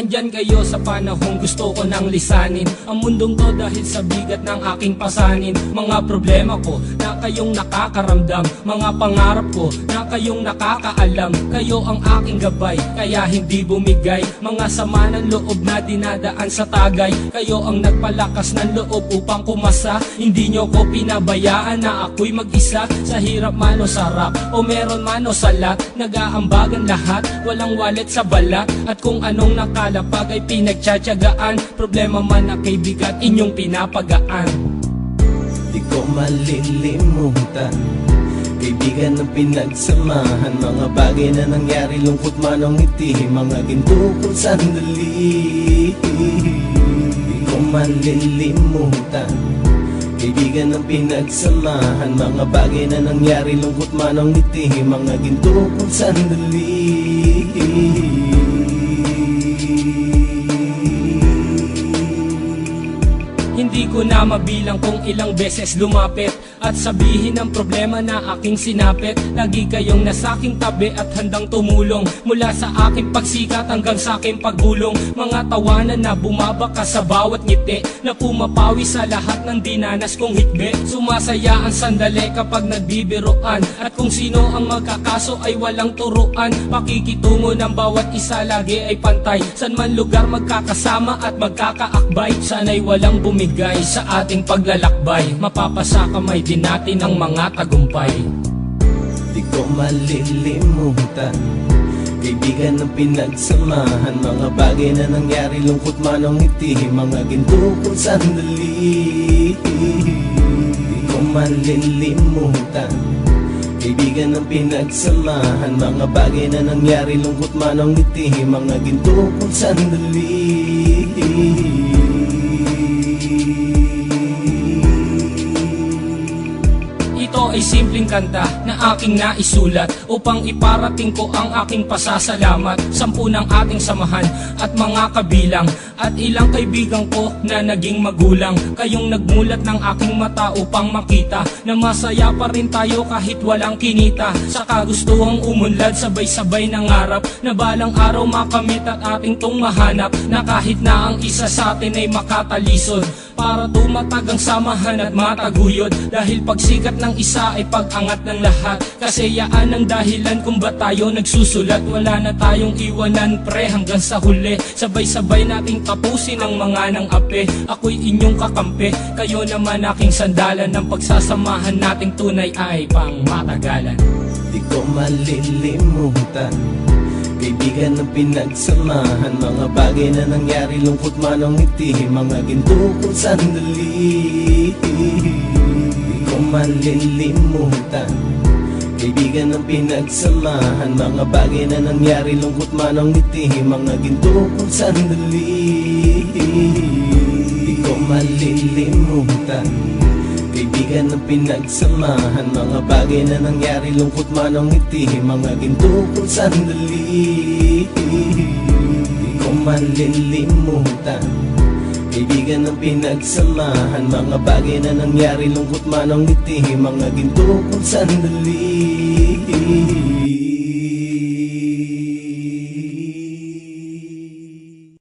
Andyan kayo sa panahong gusto ko nang lisanin ang mundong to dahil sa bigat ng aking pasanin. Mga problema ko na kayong nakakaramdam, mga pangarap ko na kayong nakakaalam. Kayo ang aking gabay, kaya hindi bumigay. Mga sama ng loob na dinadaan sa tagay, kayo ang nagpalakas ng loob upang kumasa. Hindi nyo ko pinabayaan na ako'y mag-isa. Sa hirap man o sarap, o meron man o salat, nag-aambagan lahat, walang walet sa balat. At kung anong nakalapag ay pinagtsatsagaan, problema man na kay bigat inyong pinapagaan. Di ko malilimutan, kaibigan ng pinagsamahan, mga bagay na nangyari, lungkot man o ngiti, mga ginto kong sandali. Di ko malilimutan, kaibigan ng pinagsamahan, mga bagay na nangyari, lungkot man o ngiti, mga ginto kong sandali. Hindi ko na mabilang kung ilang beses lumapit at sabihin ang problema na aking sinapit. Lagi kayong nasa aking tabi at handang tumulong, mula sa aking pagsikat hanggang sa aking paggulong. Mga tawanan na bumabaka sa bawat ngiti, na pumapawi sa lahat ng dinanas kong hikbi. Sumasaya ang sandali kapag nagbibiroan, at kung sino ang magkakaso ay walang turuan. Pakikitungo ng bawat isa lagi ay pantay, san man lugar magkakasama at magkakaakbay. Sana'y walang bumigay sa ating paglalakbay, mapapasa kamay din natin ang mga tagumpay. Di ko malilimutan, kaibigan ng pinagsamahan, mga bagay na nangyari, lungkot man o ngiti, mga ginto kong sandali. Di ko malilimutan, kaibigan ng pinagsamahan, mga bagay na nangyari, lungkot man o ngiti, mga ginto kong sandali. Ito ay simpleng kanta na aking naisulat upang iparating ko ang aking pasasalamat. 10 ng ating samahan at mga kabilang, at ilang kaibigan ko na naging magulang. Kayong nagmulat ng aking mata upang makita na masaya pa rin tayo kahit walang kinita. Sa kagustuhang umunlad, sabay-sabay nangarap na balang araw makamit at ating tong mahanap, na kahit na ang isa sa atin ay makatalisod, para tumatag ang samahan at mataguyod. Dahil pagsikat ng isa ay pag-angat ng lahat, kasi yaan ang dahilan kung ba't tayo nagsusulat. Wala na tayong iwanan pre hanggang sa huli, sabay-sabay nating tapusin ang mga nang ape. Ako'y inyong kakampi, kayo naman aking sandalan, ng pagsasamahan nating tunay ay pang matagalan. Di ko malilimutan, kaibigan ng pinagsamahan, mga bagay na nangyari, lungkot man o ngiti, mga ginto kong sandali. Di ko malilimutan, kaibigan ng pinagsamahan, mga bagay na nangyari, lungkot man o ngiti, mga ginto kong sandali. Di ko malilimutan, kaibigan ng pinagsamahan, mga bagay na nangyari, lungkot man o ngiti, mga ginto kong sandali. Di ko malilimutan, kaibigan ng pinagsamahan, mga bagay na nangyari, lungkot man o ngiti, mga ginto kong sandali.